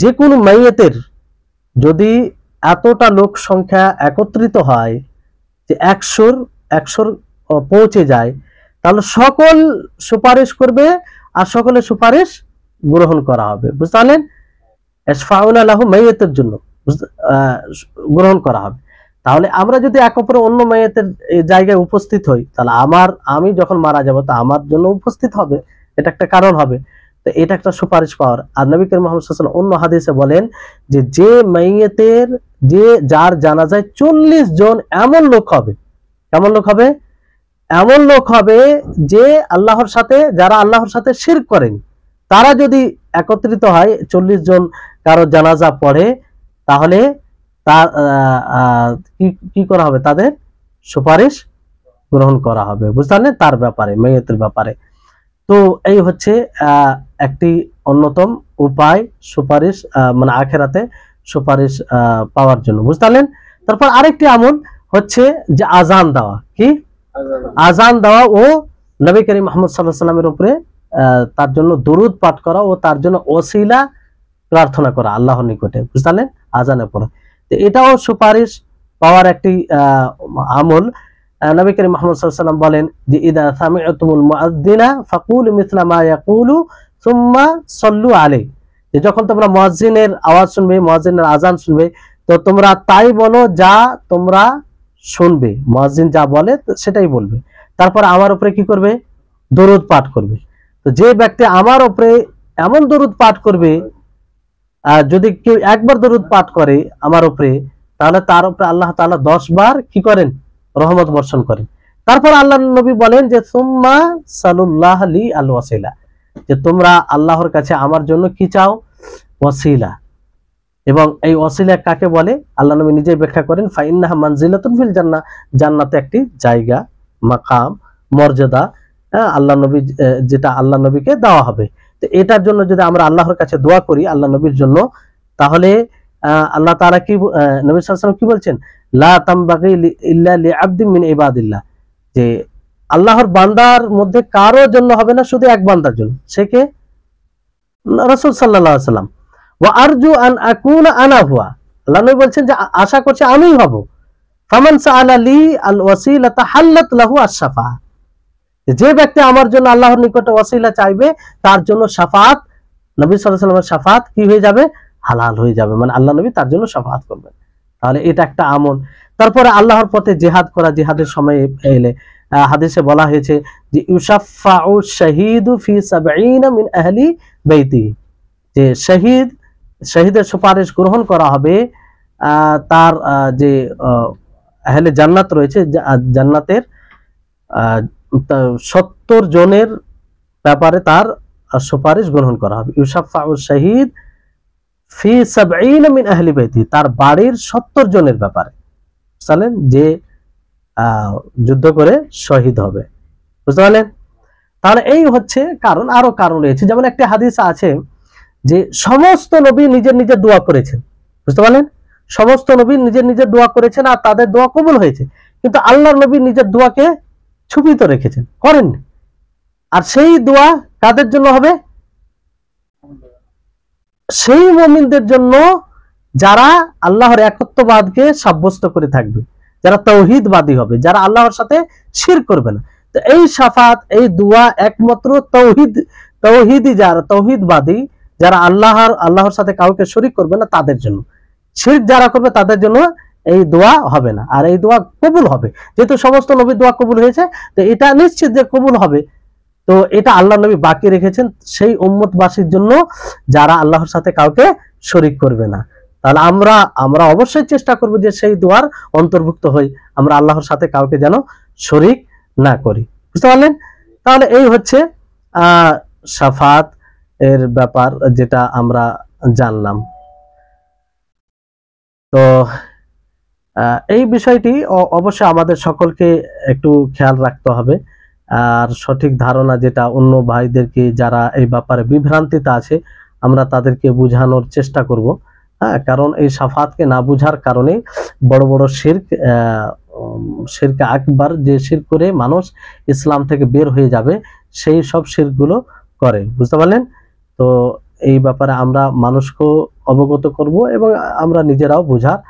যে কোনো মাইয়েতের যদি এতটা লোক সংখ্যা একত্রিত হয় যে 100 পৌঁছে যায়, তাহলে সকল সুপারিশ করবে আর সকলের সুপারিশ গ্রহণ করা হবে। বুঝতে পারলেন? ইশফাউনা লাহু মাইয়াতের জন্য গ্রহণ করা হবে। তাহলে আমরা যদি এক অপরের অন্য মাইয়াতের জায়গায় উপস্থিত হই, তাহলে আমি যখন মারা যাব তা আমার জন্য উপস্থিত হবে, এটা একটা কারণ হবে। তো এটা একটা সুপারিশ পাওয়ার। আর নবী করিম মুহাম্মদ সাল্লাল্লাহু আলাইহি ওয়াসাল্লাম অন্য হাদিসে বলেন যে মাইয়াতের যার জানাজায় 40 জন এমন লোক হবে, কেমন লোক হবে? এমন লোক হবে যে যারা আল্লাহর সাথে শিরক করেন, তারা যদি একত্রিত হয় 40 জন কারো জানাজা পড়ে, তাহলে তার কি করা হবে? তাদের সুপারিশ গ্রহণ করা হবে। বুঝতে পারলেন? তার ব্যাপারে, মাইয়াতের ব্যাপারে। তো এই হচ্ছে একটি অন্যতম উপায় সুপারিশ, মানে আখেরাতে সুপারিশ পাওয়ার জন্য। বুঝতে পারলেন? তারপর আরেকটি আমল হচ্ছে যে আজান দেওয়া। কি? আজান দেওয়া ও নবী করিম মুহাম্মদ সাল্লাল্লাহু আলাইহি ওয়াসাল্লামের উপরে তার জন্য দরুদ পাঠ করা ও তার জন্য ওসিলা প্রার্থনা করা আল্লাহর নিকটে। বুঝতে পারলেন? আজানের পরে। তো এটাও সুপারিশ পাওয়ার একটি আমল। নবী করিম মুহাম্মদ সাল্লাল্লাহু আলাইহি ওয়াসাল্লাম বলেন যে ইদা সামি'তুমুল মুআযযিনা ফাকুলু মিছলা মা ইয়াকুলু সুম্মা সাল্লু আলাইহি। যে যখন তোমরা মুয়াজ্জিনের আওয়াজ শুনবে, মুয়াজ্জিনের আজান শুনবে, তো তোমরা তাই বলো যা তোমরা শুনবে, মুয়াজ্জিন যা বলে সেটাই বলবে। তারপর আমার উপরে কি করবে? দরুদ পাঠ করবে। তো যে ব্যক্তি আমার উপরে এমন দরুদ পাঠ করবে, যদি কেউ একবার দরুদ পাঠ করে আমার উপরে, তাহলে তার উপরে আল্লাহ তাআলা 10 বার কি করেন? রহমত বর্ষণ করেন। তারপর আল্লাহর নবী বলেন যে সুম্মা সাল্লাল্লাহু আলাইহি আল ওয়াসিলা, যে তোমরা আল্লাহর কাছে আমার জন্য কি চাও? ওয়াসিলা। এবং এই ওয়াসিলা কাকে বলে? আল্লাহ নবী নিজেই ব্যাখ্যা করেন ফাইন্নাহা মানজিলাতুন ফিল জান্নাহ, জান্নাতে একটি জায়গা, মাকাম, মর্যাদা, আল্লাহ নবী, যেটা আল্লাহ নবীকে দেওয়া হবে। তো এটার জন্য যদি আমরা আল্লাহর কাছে দোয়া করি আল্লাহ নবীর জন্য, তাহলে আল্লাহ তাআলা কি নবী সাল্লাল্লাহু আলাইহি ওয়াসাল্লাম কি বলছেন? লা তামবাগি ইল্লা লিআবদিন মিন ইবাদিল্লাহ, যে আল্লাহর বান্দার মধ্যে কারো জন্য হবে না, শুধু এক বান্দার জন্য। সে কে? রাসূল সাল্লাল্লাহু আলাইহি ওয়াসাল্লাম। ওয়া আরজু আন আকুনা আনা হুয়া, আল্লাহ নবী বলছেন যে আশা করছি আমিই হব। ফামান সাআলা লি আল ওয়াসিলাতা হাল্লাত লাহু আশ-শাফাআহ, যে ব্যক্তি আমার জন্য আল্লাহর নিকটে ওয়াসিলা চাইবে তার জন্য শাফাআত, নবী সাল্লাল্লাহু আলাইহি ওয়াসাল্লামের শাফাআত কি হয়ে যাবে? হালাল হয়ে যাবে, মানে আল্লাহ নবী তার জন্য শাফাআত করবেন। তাহলে এটা একটা আমল। তারপরে আল্লাহর পথে জিহাদ করা, জিহাদের সময় এলে হাদিসে বলা হয়েছে যে ইউশাফাউ শাহীদু ফি 70 মিন আহলি বাইতি, যে শহীদের সুপারিশ গ্রহণ করা হবে তার যে আহলে জান্নাত রয়েছে, জান্নাতের 70 জনের ব্যাপারে তার সুপারিশ গ্রহণ করা হবে। ইউশাফাউ শাহীদ ফি 70 মিন আহলি বাইতি, তার বাড়ির 70 জনের ব্যাপারে, বুঝলেন, যে যুদ্ধ করে শহীদ হবে। বুঝতে পারলেন? তাহলে এই হচ্ছে কারণ। আরো কারণ রয়েছে, যেমন একটা হাদিস আছে যে সমস্ত নবী নিজের নিজের দোয়া করেছেন। বুঝতে পারলেন? সমস্ত নবী নিজের নিজের দোয়া করেছেন আর তাদের দোয়া কবুল হয়েছে, কিন্তু আল্লাহর নবী নিজের দোয়াকে ছুপিত রেখেছেন, করেন। আর সেই দোয়া কাদের জন্য হবে? সেই মুমিনদের জন্য যারা আল্লাহর একত্ববাদকে সাব্যস্ত করে থাকবে, যারা তাওহীদবাদী হবে, যারা আল্লাহর সাথে শিরক করবে না। তো এই শাফাত, এই দোয়া একমাত্র তাওহীদি যারা তাওহীদবাদী, যারা আল্লাহর সাথে কাউকে শরীক করবে না তাদের জন্য। শিরক যারা করবে তাদের জন্য এই দোয়া হবে না, আর এই দোয়া কবুল হবে। যেহেতু সমস্ত নবীর দোয়া কবুল হয়েছে, তো এটা নিশ্চিত যে কবুল হবে। তো এটা আল্লাহ নবী বাকি রেখেছেন সেই উম্মতবাসীর জন্য যারা আল্লাহর সাথে কাউকে শরীক করবে না। তাহলে আমরা অবশ্যই চেষ্টা করব যে সেই দোয়ার অন্তর্ভুক্ত হই, আমরা আল্লাহর সাথে কাউকে যেন শরীক না করি। বুঝতে পারলেন? তাহলে এই হচ্ছে শাফাত এর ব্যাপার, যেটা আমরা জানলাম। তো এই বিষয়টি অবশ্যই আমাদের সকলকে একটু খেয়াল রাখতে হবে আর সঠিক ধারণা যেটা অন্য ভাইদেরকে যারা এই ব্যাপারে বিভ্রান্তিতে আছে আমরা তাদেরকে বোঝানোর চেষ্টা করব। হ্যাঁ, কারণ এই শাফাতকে না বুঝার কারণে বড় বড় শিরক, শিরকে আকবার, যে শিরক করে মানুষ ইসলাম থেকে বের হয়ে যাবে, সেই সব শিরকগুলো করে, বুঝতে পারলেন? তো এই ব্যাপারে আমরা মানুষকে অবগত করব এবং আমরা নিজেরাও বোঝার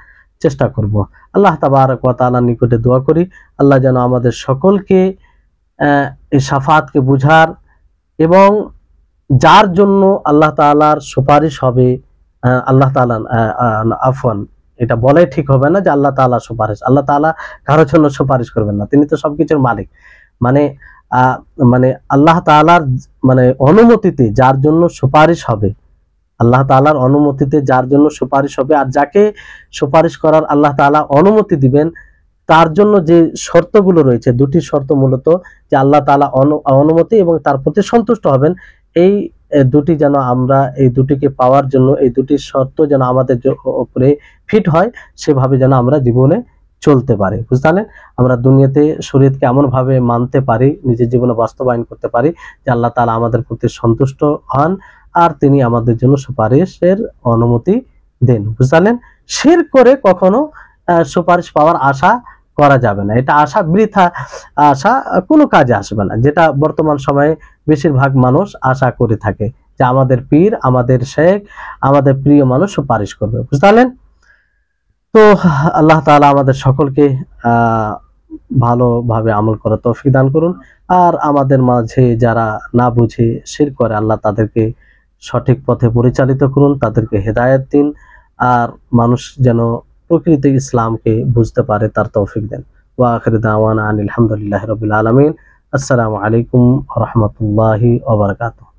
চেষ্টা করব। আল্লাহ তাবারক ওয়া তাআলার নিকটে দোয়া করি আল্লাহ যেন আমাদের সকলকে এই শাফাতকে বুঝার এবং যার জন্য আল্লাহ তাআলার সুপারিশ হবে, আল্লাহ তাআলা আফওয়ান, এটা বলে ঠিক হবে না যে আল্লাহ তাআলা সুপারিশ, আল্লাহ তাআলা কারোর জন্য সুপারিশ করবেন না, তিনি তো সবকিছুর মালিক। মানে মানে আল্লাহ তাআলার মানে অনুমতিতে যার জন্য সুপারিশ হবে, আল্লাহ তাআলার অনুমতিতে যার জন্য সুপারিশ হবে, আর যাকে সুপারিশ করার আল্লাহ তাআলা অনুমতি দিবেন তার জন্য যে শর্তগুলো রয়েছে, দুটি শর্ত মূলত, যে আল্লাহ তাআলা অনুমতি এবং তার প্রতি সন্তুষ্ট হবেন, এই দুটি যেন আমরা, এই দুটিকে পাওয়ার জন্য এই দুটি শর্ত যেন আমাদের উপরে ফিট হয়, সেভাবে যেন আমরা জীবনে চলতে পারি, বুঝতে পারলেন? আমরা দুনিয়াতে শরীয়তকে এমন ভাবে মানতে পারি, নিজের জীবনে বাস্তবায়ন করতে পারি যে আল্লাহ তাআলা আমাদের প্রতি সন্তুষ্ট হন আর তিনি আমাদের জন্য সুপারিশের অনুমতি দেন, বুঝতে পারলেন? শিরক করে কখনো সুপারিশ পাওয়ার আশা করা যাবে না, এটা আশা বৃথা, আশা কোনো কাজে আসবে না, যেটা বর্তমান সময়ে বেশিরভাগ মানুষ আশা করে থাকে যে আমাদের পীর, আমাদের শেখ, আমাদের প্রিয় মানুষ সুপারিশ করবে, বুঝতে পারলেন? তো আল্লাহ তাআলা আমাদের সকলকে ভালোভাবে আমল করার তৌফিক দান করুন। আর আমাদের মাঝে যারা না বুঝে শিরক করে আল্লাহ তাদেরকে সঠিক পথে পরিচালিত করুন, তাদেরকে হেদায়েত দিন, আর মানুষ যেন প্রকৃত ইসলামকে বুঝতে পারে তার তৌফিক দেন। ওয়া আখিরু দাওয়ানা আনিল হামদুলিল্লাহি রাব্বিল আলামিন। আসসালামু আলাইকুম ওয়া রাহমাতুল্লাহি ওয়া বারাকাতুহু।